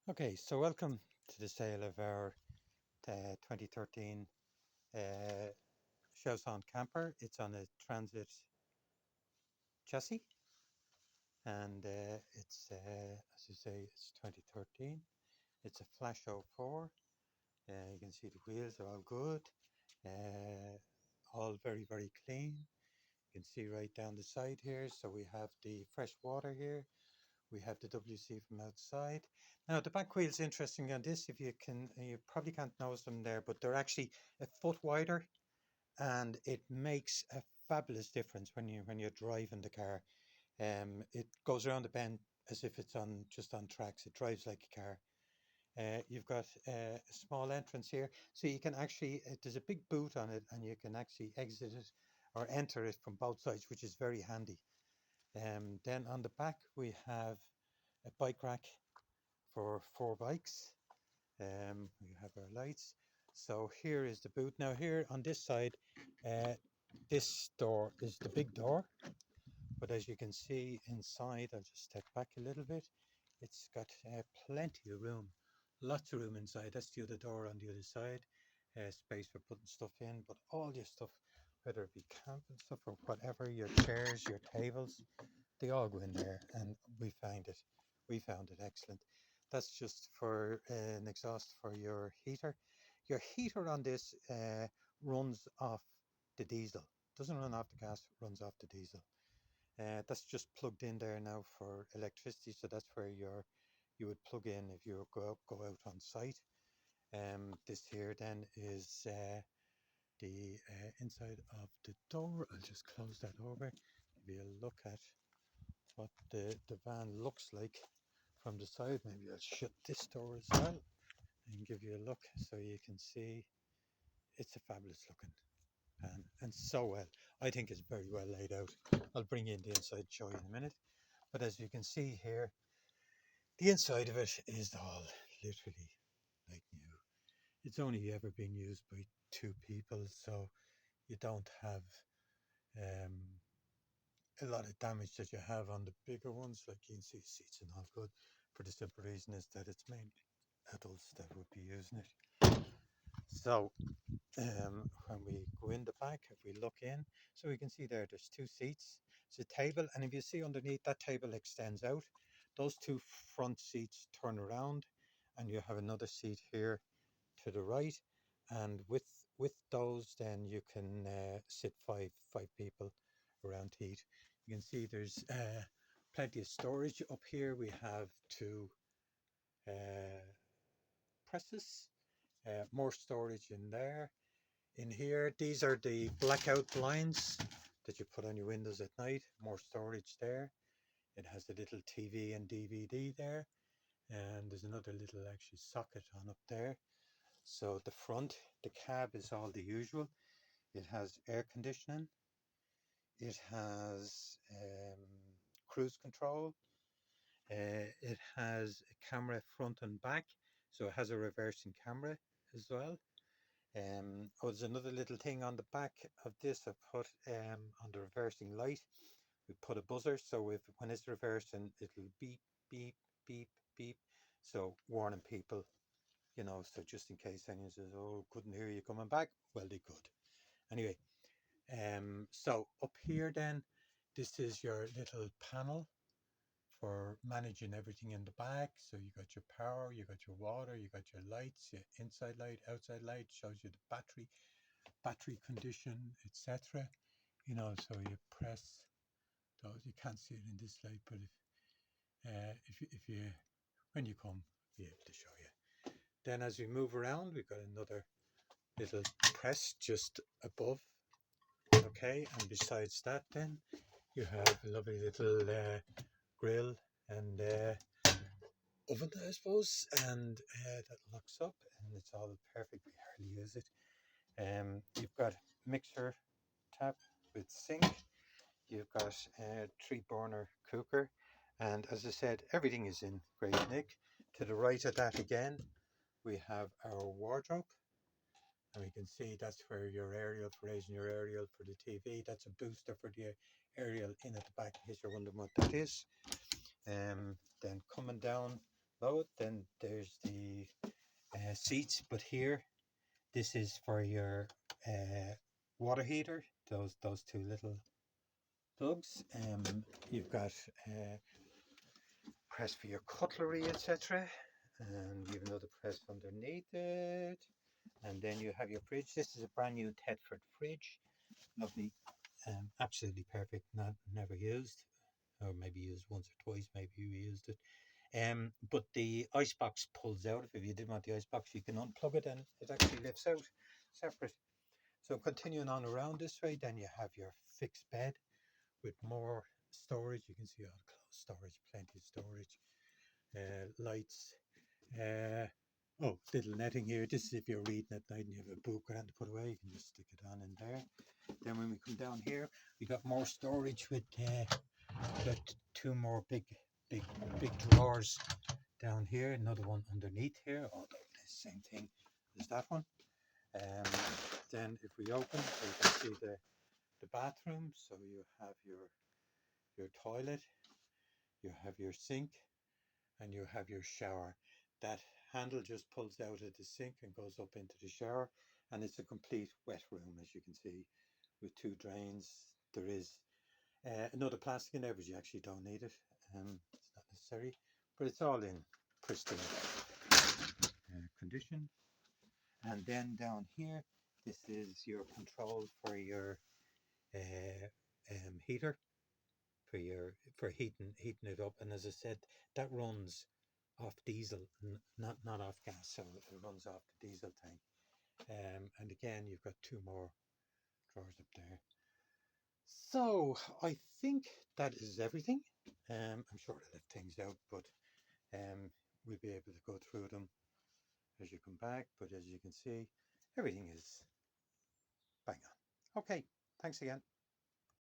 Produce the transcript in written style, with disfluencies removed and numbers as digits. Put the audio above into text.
Okay, so welcome to the sale of our 2013 uh, Chausson camper. It's on a transit chassis, and as you say, it's 2013. It's a Flash '04. You can see the wheels are all good, uh, all very, very clean. You can see right down the side here. So we have the fresh water here. We have the WC from outside. Now the back wheel's interesting on this. If you can, you probably can't notice them there, but they're actually a foot wider, and it makes a fabulous difference when you're driving the car. It goes around the bend as if it's on just on tracks. It drives like a car. You've got a small entrance here, so you can actually there's a big boot on it, and you can actually exit it or enter it from both sides, which is very handy. Then on the back we have a bike rack for 4 bikes. We have our lights. So here is the boot. Now here on this side, uh, this door is the big door. But as you can see inside, I'll just step back a little bit. It's got plenty of room, lots of room inside. That's the other door on the other side. Space for putting stuff in, but all your stuff, whether it be camping stuff or whatever, your chairs, your tables, they all go in there, and we found it excellent. That's just for an exhaust for your heater. Your heater on this runs off the diesel. Doesn't run off the gas, runs off the diesel. That's just plugged in there now for electricity, so that's where you would plug in if you go out on site. This here then is the inside of the door. I'll just close that over, give you a look at what the van looks like from the side. Maybe I'll shut this door as well and give you a look so you can see. It's a fabulous looking van, and so well. I think it's very well laid out. I'll bring you in the inside and show you in a minute. But as you can see here, the inside of it is all literally like new. It's only ever been used by two people, so you don't have um, a lot of damage that you have on the bigger ones. Like you can see, seats and all good. For the simple reason is that it's mainly adults that would be using it. So when we go in the back, if we look in, so we can see there's two seats. It's a table, and if you see underneath, that table extends out. Those two front seats turn around, and you have another seat here to the right. And with those, then you can sit five people around to eat. You can see there's plenty of storage up here. We have two uh, presses, more storage in there. In here, these are the blackout blinds that you put on your windows at night. More storage there. It has a little TV and DVD there, and there's another little actually socket on up there. So the front, the cab is all the usual. It has air conditioning. It has cruise control. It has a camera front and back, so it has a reversing camera as well. Oh, there's another little thing on the back of this. I put on the reversing light. We put a buzzer, so if when it's reversing, it'll beep, beep, beep, beep. So warning people, so just in case anyone says, "Oh, couldn't hear you coming back," well, they could. Anyway, so up here then, this is your little panel for managing everything in the back. So you got your power, you got your water, you got your lights, your inside light, outside light, shows you the battery condition, etc. So you press those. You can't see it in this light, but if you when you come, I'll be able to show you. Then as we move around, we've got another little press just above. Okay, and besides that, then you have a lovely little grill and oven, I suppose, and that locks up, and it's all perfect. We hardly use it. You've got mixer tap with sink. You've got a three-burner cooker, and as I said, everything is in great nick. To the right of that again, we have our wardrobe, and we can see that's where your aerial, for raising your aerial for the TV. That's a booster for the aerial in at the back, in case you're wondering what that is. Then coming down below it. Then there's the seats, but here this is for your water heater. Those two little plugs. You've got press for your cutlery, etc. And you have another press underneath it. And then you have your fridge. This is a brand new Tedford fridge. Lovely, absolutely perfect. Not never used, or maybe used once or twice. Maybe you used it. But the ice box pulls out. If you didn't want the ice box, you can unplug it and it actually lifts out separate. So continuing on around this way, then you have your fixed bed with more storage. You can see all the clothes storage, plenty of storage, lights. Little netting here. This is if you're reading at night and you have a book around to put away, you can just stick it on in there. Then when we come down here, we got more storage with got two more big drawers down here. Another one underneath here. Oh, the same thing as that one. Um, then if we open, so you can see the bathroom. So you have your toilet, you have your sink, and you have your shower. That handle just pulls out of the sink and goes up into the shower, and it's a complete wet room, as you can see, with two drains. There is another plastic in there, but you actually don't need it. It's not necessary, but it's all in pristine condition. And then down here, this is your control for your uh, heater, for heating it up. And as I said, that runs off diesel, not off gas, so it runs off the diesel tank. And again, you've got two more drawers up there. So I think that is everything. I'm sure I left things out, but we'll be able to go through them as you come back. But as you can see, everything is bang on. Okay, thanks again.